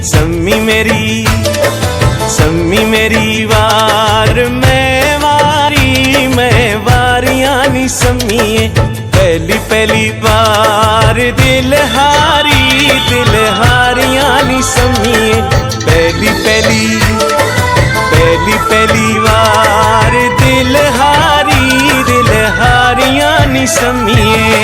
सम्मी मेरी वार मैं वारियां नी सम्मीए। पहली पहली बार दिल हारियां नी सम्मीए। पहली पहली बार दिल हारियां नी सम्मीए।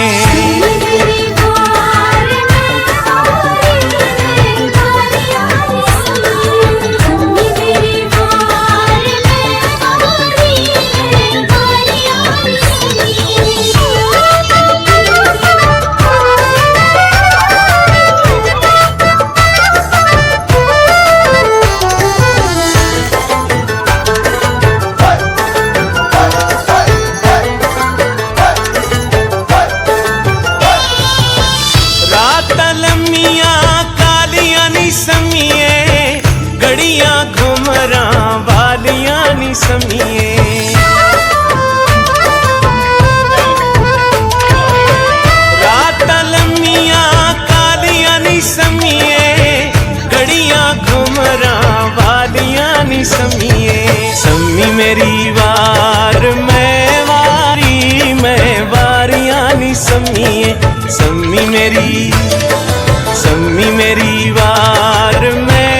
घड़ियां घुमरा वालियां नी सम्मीए। रात लम्मियां कालियां नी सम्मीए। घड़ियां घुमरा वालियां नी सम्मीए। सम्मी मेरी वार मैं वारियां नी सम्मीए। सम्मी मेरी वार मैं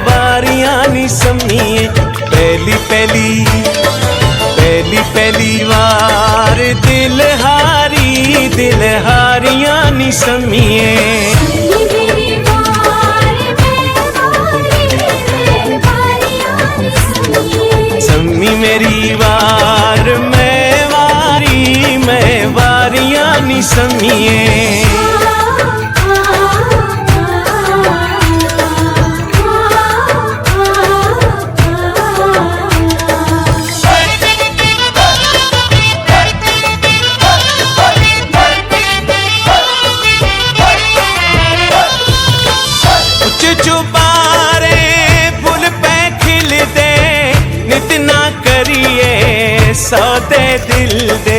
वारियां नी सम्मीए। पहली पहली वार दिल हारियां नी सम्मीए। सम्मी मेरी वार मैं वारियां नी सम्मीए। चुबारे फुल पे खिलदे नित ना करिए सौदे दिल दे।